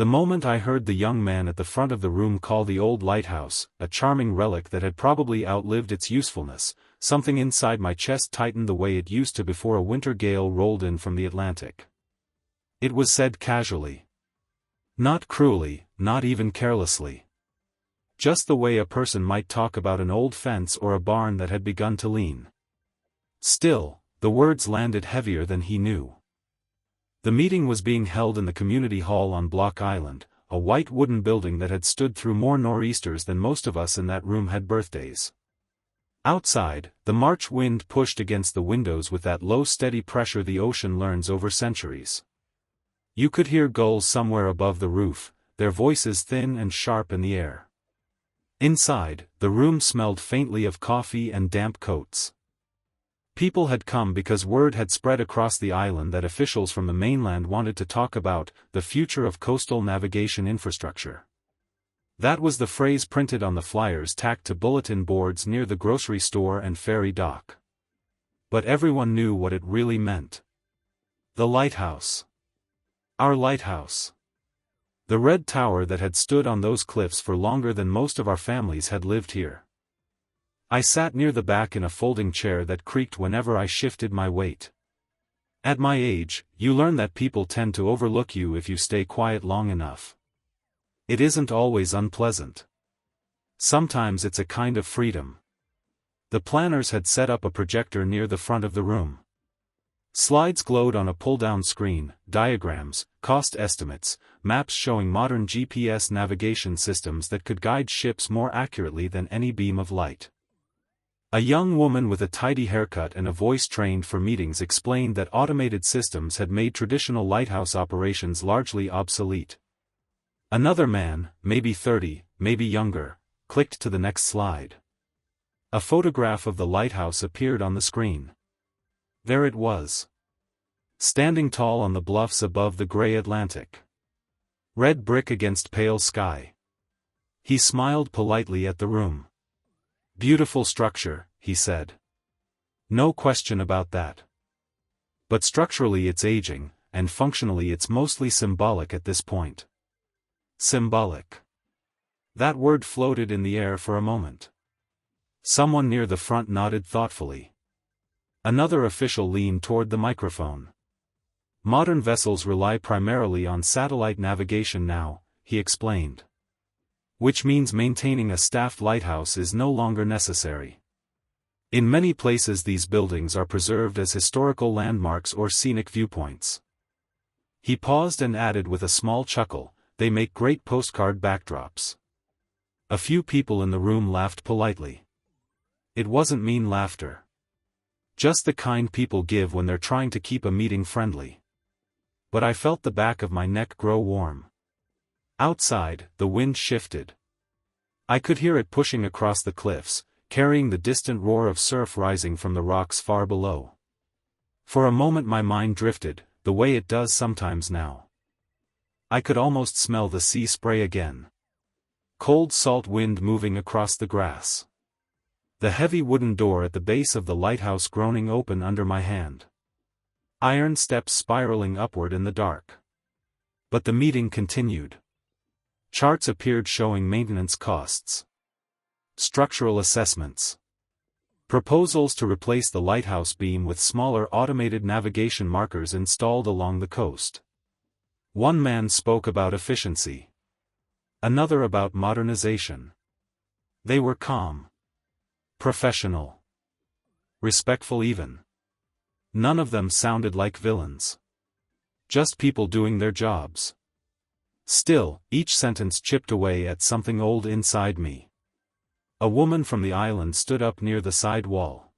The moment I heard the young man at the front of the room call the old lighthouse a charming relic that had probably outlived its usefulness, something inside my chest tightened the way it used to before a winter gale rolled in from the Atlantic. It was said casually. Not cruelly, not even carelessly. Just the way a person might talk about an old fence or a barn that had begun to lean. Still, the words landed heavier than he knew. The meeting was being held in the community hall on Block Island, a white wooden building that had stood through more nor'easters than most of us in that room had birthdays. Outside, the March wind pushed against the windows with that low steady pressure the ocean learns over centuries. You could hear gulls somewhere above the roof, their voices thin and sharp in the air. Inside, the room smelled faintly of coffee and damp coats. People had come because word had spread across the island that officials from the mainland wanted to talk about the future of coastal navigation infrastructure. That was the phrase printed on the flyers tacked to bulletin boards near the grocery store and ferry dock. But everyone knew what it really meant. The lighthouse. Our lighthouse. The red tower that had stood on those cliffs for longer than most of our families had lived here. I sat near the back in a folding chair that creaked whenever I shifted my weight. At my age, you learn that people tend to overlook you if you stay quiet long enough. It isn't always unpleasant. Sometimes it's a kind of freedom. The planners had set up a projector near the front of the room. Slides glowed on a pull-down screen, diagrams, cost estimates, maps showing modern GPS navigation systems that could guide ships more accurately than any beam of light. A young woman with a tidy haircut and a voice trained for meetings explained that automated systems had made traditional lighthouse operations largely obsolete. Another man, maybe 30, maybe younger, clicked to the next slide. A photograph of the lighthouse appeared on the screen. There it was. Standing tall on the bluffs above the gray Atlantic. Red brick against pale sky. He smiled politely at the room. Beautiful structure, he said. No question about that. But structurally it's aging, and functionally it's mostly symbolic at this point. Symbolic. That word floated in the air for a moment. Someone near the front nodded thoughtfully. Another official leaned toward the microphone. Modern vessels rely primarily on satellite navigation now, he explained. Which means maintaining a staffed lighthouse is no longer necessary. In many places these buildings are preserved as historical landmarks or scenic viewpoints. He paused and added with a small chuckle, they make great postcard backdrops. A few people in the room laughed politely. It wasn't mean laughter. Just the kind people give when they're trying to keep a meeting friendly. But I felt the back of my neck grow warm. Outside, the wind shifted. I could hear it pushing across the cliffs, carrying the distant roar of surf rising from the rocks far below. For a moment my mind drifted, the way it does sometimes now. I could almost smell the sea spray again. Cold salt wind moving across the grass. The heavy wooden door at the base of the lighthouse groaning open under my hand. Iron steps spiraling upward in the dark. But the meeting continued. Charts appeared showing maintenance costs. Structural assessments. Proposals to replace the lighthouse beam with smaller automated navigation markers installed along the coast. One man spoke about efficiency. Another about modernization. They were calm. Professional. Respectful even. None of them sounded like villains. Just people doing their jobs. Still, each sentence chipped away at something old inside me. A woman from the island stood up near the side wall.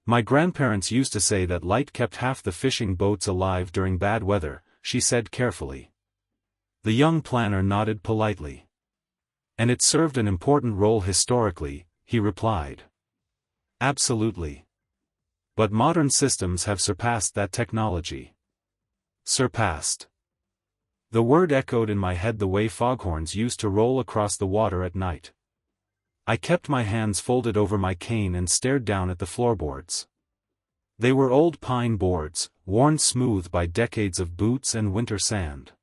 My grandparents used to say that light kept half the fishing boats alive during bad weather, she said carefully. The young planner nodded politely. And it served an important role historically, he replied. Absolutely. But modern systems have surpassed that technology. Surpassed. The word echoed in my head the way foghorns used to roll across the water at night. I kept my hands folded over my cane and stared down at the floorboards. They were old pine boards, worn smooth by decades of boots and winter sand.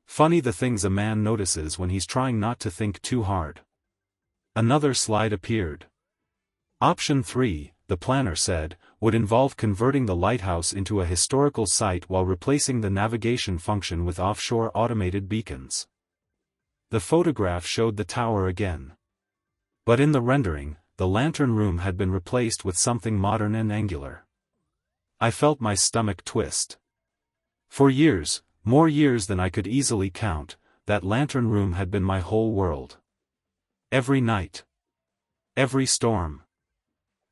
Funny the things a man notices when he's trying not to think too hard. Another slide appeared. Option 3, the planner said, would involve converting the lighthouse into a historical site while replacing the navigation function with offshore automated beacons. The photograph showed the tower again. But in the rendering, the lantern room had been replaced with something modern and angular. I felt my stomach twist. For years, more years than I could easily count, that lantern room had been my whole world. Every night. Every storm.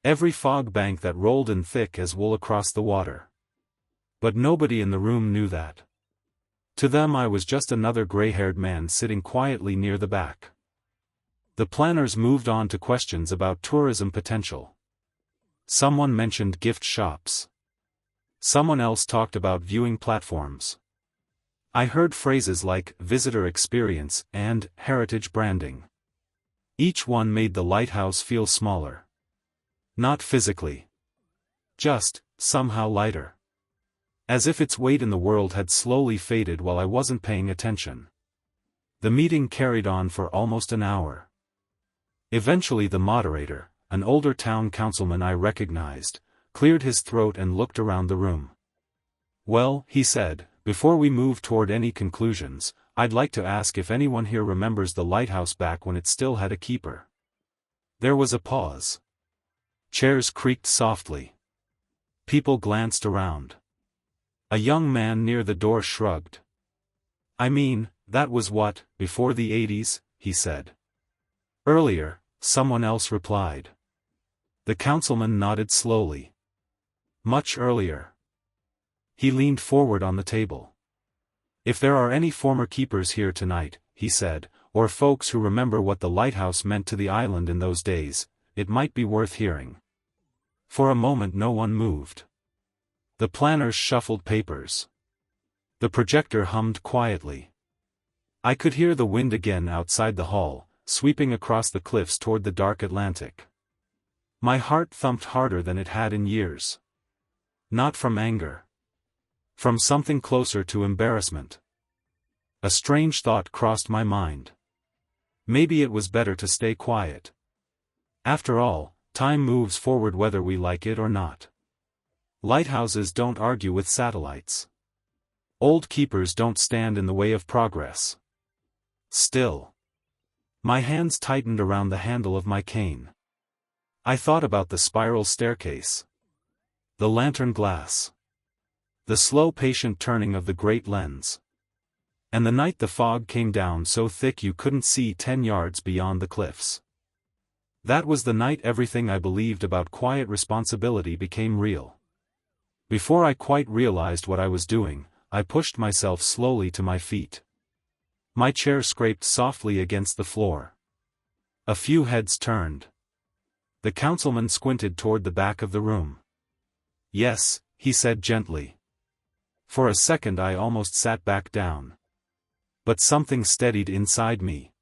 Every fog bank that rolled in thick as wool across the water. But nobody in the room knew that. To them I was just another gray-haired man sitting quietly near the back. The planners moved on to questions about tourism potential. Someone mentioned gift shops. Someone else talked about viewing platforms. I heard phrases like visitor experience and heritage branding. Each one made the lighthouse feel smaller. Not physically. Just, somehow lighter. As if its weight in the world had slowly faded while I wasn't paying attention. The meeting carried on for almost an hour. Eventually the moderator, an older town councilman I recognized, cleared his throat and looked around the room. "Well," he said, "before we move toward any conclusions, I'd like to ask if anyone here remembers the lighthouse back when it still had a keeper." There was a pause. Chairs creaked softly. People glanced around. A young man near the door shrugged. "I mean, that was what, before the 80s, he said." "Earlier," someone else replied. The councilman nodded slowly. "Much earlier." He leaned forward on the table. "If there are any former keepers here tonight," he said, "or folks who remember what the lighthouse meant to the island in those days, it might be worth hearing." For a moment no one moved. The planners shuffled papers. The projector hummed quietly. I could hear the wind again outside the hall, sweeping across the cliffs toward the dark Atlantic. My heart thumped harder than it had in years. Not from anger. From something closer to embarrassment. A strange thought crossed my mind. Maybe it was better to stay quiet. After all, time moves forward whether we like it or not. Lighthouses don't argue with satellites. Old keepers don't stand in the way of progress. Still. My hands tightened around the handle of my cane. I thought about the spiral staircase. The lantern glass. The slow patient turning of the great lens. And the night the fog came down so thick you couldn't see 10 yards beyond the cliffs. That was the night everything I believed about quiet responsibility became real. Before I quite realized what I was doing, I pushed myself slowly to my feet. My chair scraped softly against the floor. A few heads turned. The councilman squinted toward the back of the room. "Yes," he said gently. For a second I almost sat back down. But something steadied inside me.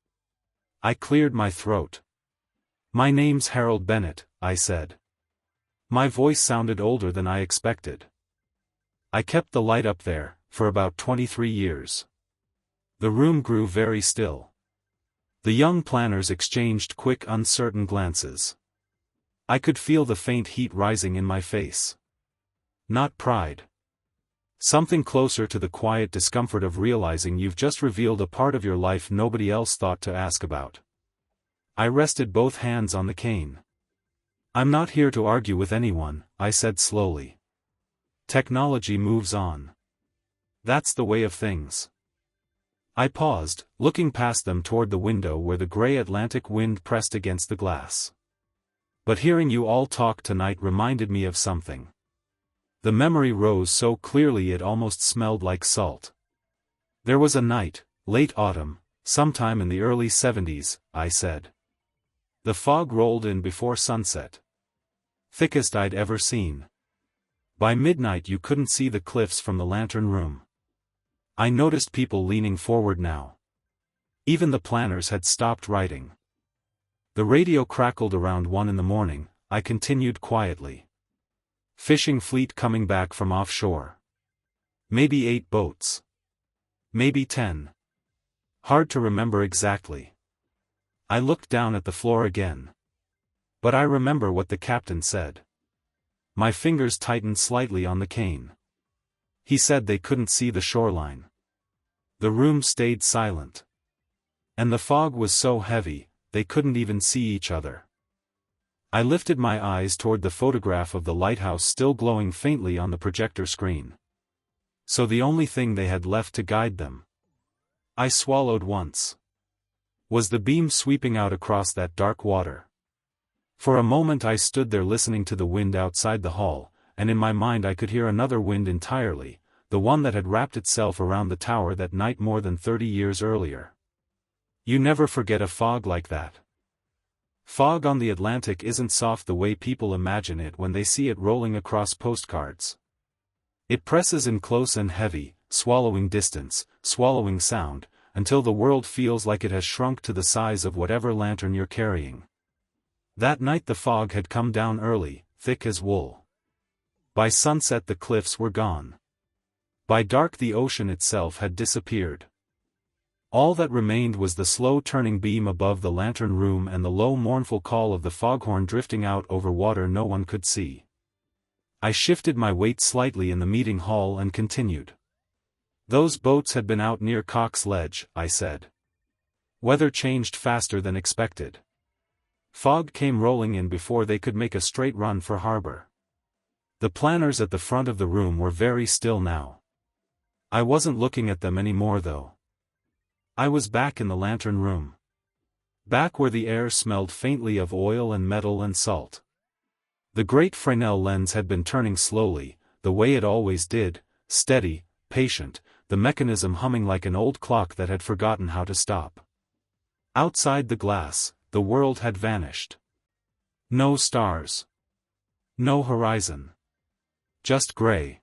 I cleared my throat. "My name's Harold Bennett," I said. My voice sounded older than I expected. I kept the light up there, for about 23 years. The room grew very still. The young planners exchanged quick, uncertain glances. I could feel the faint heat rising in my face. Not pride. Something closer to the quiet discomfort of realizing you've just revealed a part of your life nobody else thought to ask about. I rested both hands on the cane. "I'm not here to argue with anyone," I said slowly. "Technology moves on. That's the way of things." I paused, looking past them toward the window where the gray Atlantic wind pressed against the glass. "But hearing you all talk tonight reminded me of something." The memory rose so clearly it almost smelled like salt. "There was a night, late autumn, sometime in the early 70s, I said. The fog rolled in before sunset. Thickest I'd ever seen. By midnight you couldn't see the cliffs from the lantern room. I noticed people leaning forward now. Even the planners had stopped writing. The radio crackled around 1 in the morning, I continued quietly. Fishing fleet coming back from offshore. Maybe 8 boats. Maybe 10. Hard to remember exactly. I looked down at the floor again. But I remember what the captain said. My fingers tightened slightly on the cane. He said they couldn't see the shoreline. The room stayed silent. And the fog was so heavy, they couldn't even see each other. I lifted my eyes toward the photograph of the lighthouse still glowing faintly on the projector screen. So the only thing they had left to guide them. I swallowed once. Was the beam sweeping out across that dark water? For a moment I stood there listening to the wind outside the hall, and in my mind I could hear another wind entirely, the one that had wrapped itself around the tower that night more than 30 years earlier. You never forget a fog like that. Fog on the Atlantic isn't soft the way people imagine it when they see it rolling across postcards. It presses in close and heavy, swallowing distance, swallowing sound, until the world feels like it has shrunk to the size of whatever lantern you're carrying. That night the fog had come down early, thick as wool. By sunset the cliffs were gone. By dark the ocean itself had disappeared. All that remained was the slow turning beam above the lantern room and the low mournful call of the foghorn drifting out over water no one could see. I shifted my weight slightly in the meeting hall and continued. Those boats had been out near Cox's Ledge, I said. Weather changed faster than expected. Fog came rolling in before they could make a straight run for harbor. The planners at the front of the room were very still now. I wasn't looking at them anymore though. I was back in the lantern room. Back where the air smelled faintly of oil and metal and salt. The great Fresnel lens had been turning slowly, the way it always did, steady, patient, the mechanism humming like an old clock that had forgotten how to stop. Outside the glass, the world had vanished. No stars. No horizon. Just gray.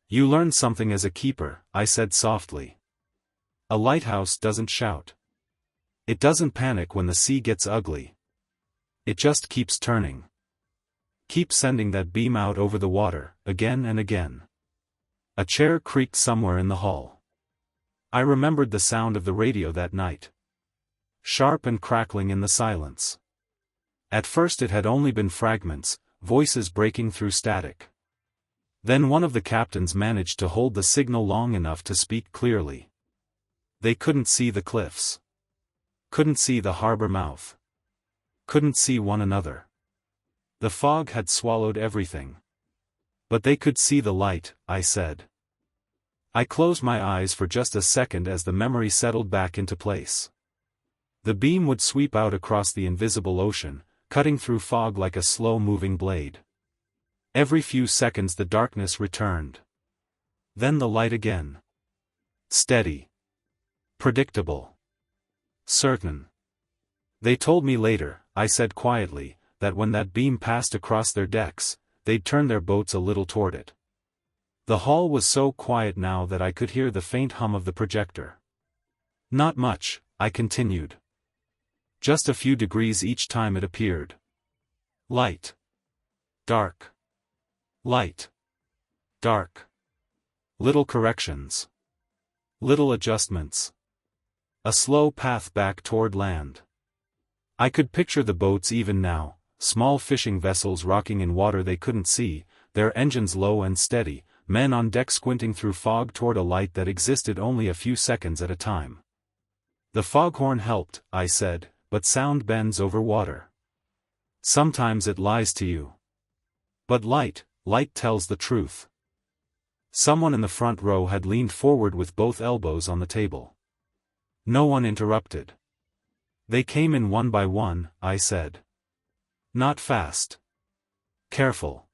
You learned something as a keeper, I said softly. A lighthouse doesn't shout. It doesn't panic when the sea gets ugly. It just keeps turning. Keeps sending that beam out over the water, again and again. A chair creaked somewhere in the hall. I remembered the sound of the radio that night. Sharp and crackling in the silence. At first it had only been fragments, voices breaking through static. Then one of the captains managed to hold the signal long enough to speak clearly. They couldn't see the cliffs. Couldn't see the harbor mouth. Couldn't see one another. The fog had swallowed everything. But they could see the light, I said. I closed my eyes for just a second as the memory settled back into place. The beam would sweep out across the invisible ocean, cutting through fog like a slow-moving blade. Every few seconds the darkness returned. Then the light again. Steady. Predictable. Certain. They told me later, I said quietly, that when that beam passed across their decks, they'd turn their boats a little toward it. The hall was so quiet now that I could hear the faint hum of the projector. Not much, I continued. Just a few degrees each time it appeared. Light. Dark. Light. Dark. Little corrections. Little adjustments. A slow path back toward land. I could picture the boats even now, small fishing vessels rocking in water they couldn't see, their engines low and steady, men on deck squinting through fog toward a light that existed only a few seconds at a time. The foghorn helped, I said, but sound bends over water. Sometimes it lies to you. But light tells the truth. Someone in the front row had leaned forward with both elbows on the table. No one interrupted. They came in one by one, I said. Not fast. Careful.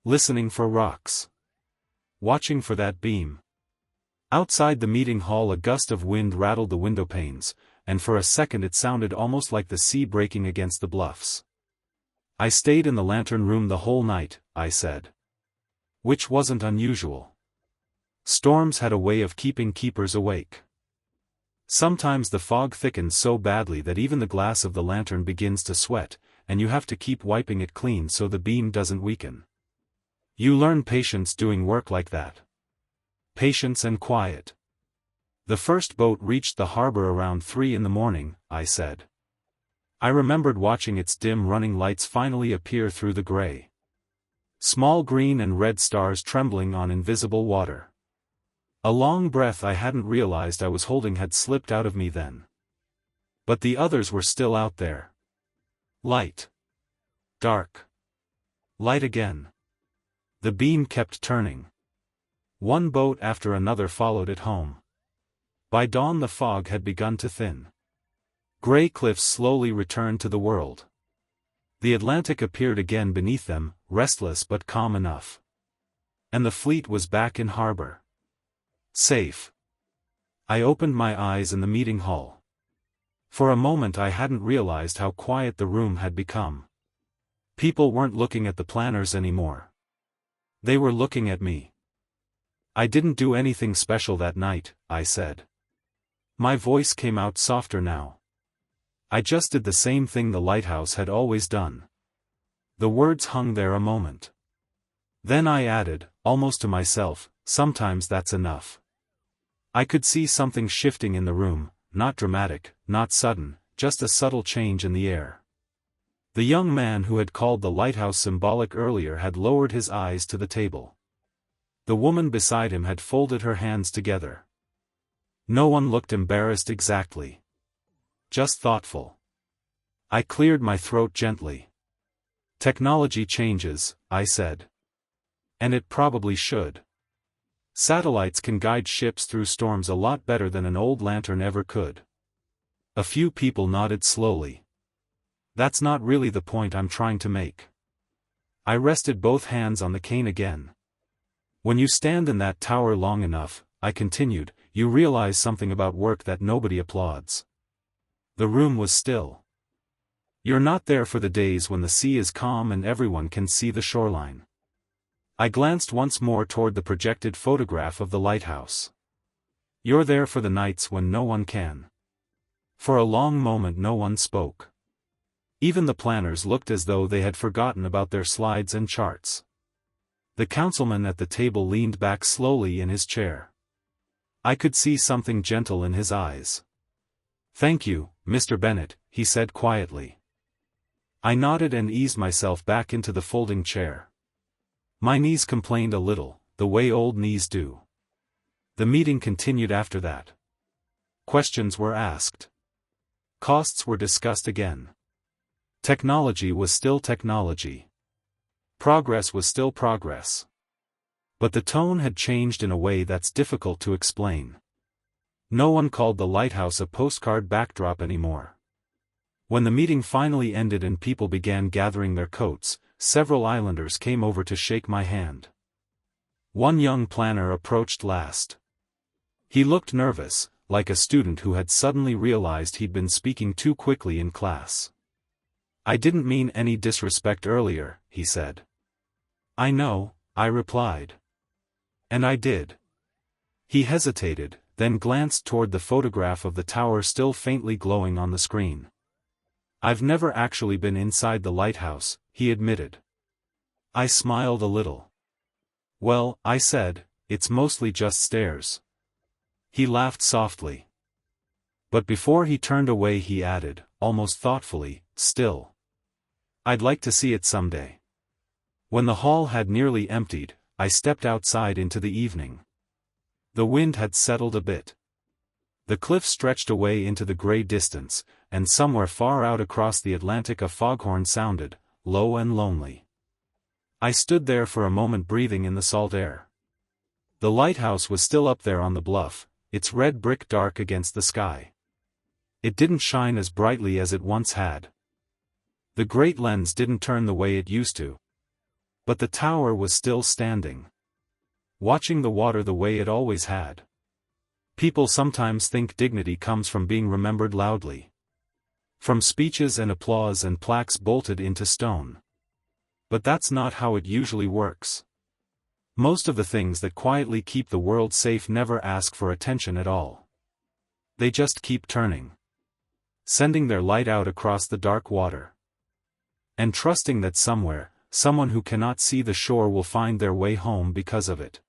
Listening for rocks. Watching for that beam. Outside the meeting hall a gust of wind rattled the window panes, and for a second it sounded almost like the sea breaking against the bluffs. I stayed in the lantern room the whole night, I said. Which wasn't unusual. Storms had a way of keeping keepers awake. Sometimes the fog thickens so badly that even the glass of the lantern begins to sweat, and you have to keep wiping it clean so the beam doesn't weaken. You learn patience doing work like that. Patience and quiet. The first boat reached the harbor around 3 in the morning, I said. I remembered watching its dim running lights finally appear through the gray. Small green and red stars trembling on invisible water. A long breath I hadn't realized I was holding had slipped out of me then. But the others were still out there. Light. Dark. Light again. The beam kept turning. One boat after another followed it home. By dawn the fog had begun to thin. Gray cliffs slowly returned to the world. The Atlantic appeared again beneath them, restless but calm enough. And the fleet was back in harbor. Safe. I opened my eyes in the meeting hall. For a moment I hadn't realized how quiet the room had become. People weren't looking at the planners anymore. They were looking at me. I didn't do anything special that night, I said. My voice came out softer now. I just did the same thing the lighthouse had always done. The words hung there a moment. Then I added, almost to myself, sometimes that's enough. I could see something shifting in the room, not dramatic, not sudden, just a subtle change in the air. The young man who had called the lighthouse symbolic earlier had lowered his eyes to the table. The woman beside him had folded her hands together. No one looked embarrassed exactly. Just thoughtful. I cleared my throat gently. Technology changes, I said. And it probably should. Satellites can guide ships through storms a lot better than an old lantern ever could. A few people nodded slowly. That's not really the point I'm trying to make. I rested both hands on the cane again. When you stand in that tower long enough, I continued, you realize something about work that nobody applauds. The room was still. You're not there for the days when the sea is calm and everyone can see the shoreline. I glanced once more toward the projected photograph of the lighthouse. You're there for the nights when no one can. For a long moment no one spoke. Even the planners looked as though they had forgotten about their slides and charts. The councilman at the table leaned back slowly in his chair. I could see something gentle in his eyes. Thank you, Mr. Bennett, he said quietly. I nodded and eased myself back into the folding chair. My knees complained a little, the way old knees do. The meeting continued after that. Questions were asked. Costs were discussed again. Technology was still technology. Progress was still progress. But the tone had changed in a way that's difficult to explain. No one called the lighthouse a postcard backdrop anymore. When the meeting finally ended and people began gathering their coats, several islanders came over to shake my hand. One young planner approached last. He looked nervous, like a student who had suddenly realized he'd been speaking too quickly in class. I didn't mean any disrespect earlier, he said. I know, I replied. And I did. He hesitated, then glanced toward the photograph of the tower still faintly glowing on the screen. I've never actually been inside the lighthouse, he admitted. I smiled a little. Well, I said, it's mostly just stairs. He laughed softly. But before he turned away he added, almost thoughtfully, still. I'd like to see it someday. When the hall had nearly emptied, I stepped outside into the evening. The wind had settled a bit. The cliff stretched away into the gray distance, and somewhere far out across the Atlantic a foghorn sounded, low and lonely. I stood there for a moment breathing in the salt air. The lighthouse was still up there on the bluff, its red brick dark against the sky. It didn't shine as brightly as it once had. The great lens didn't turn the way it used to. But the tower was still standing. Watching the water the way it always had. People sometimes think dignity comes from being remembered loudly. From speeches and applause and plaques bolted into stone. But that's not how it usually works. Most of the things that quietly keep the world safe never ask for attention at all. They just keep turning. Sending their light out across the dark water. And trusting that somewhere, someone who cannot see the shore will find their way home because of it.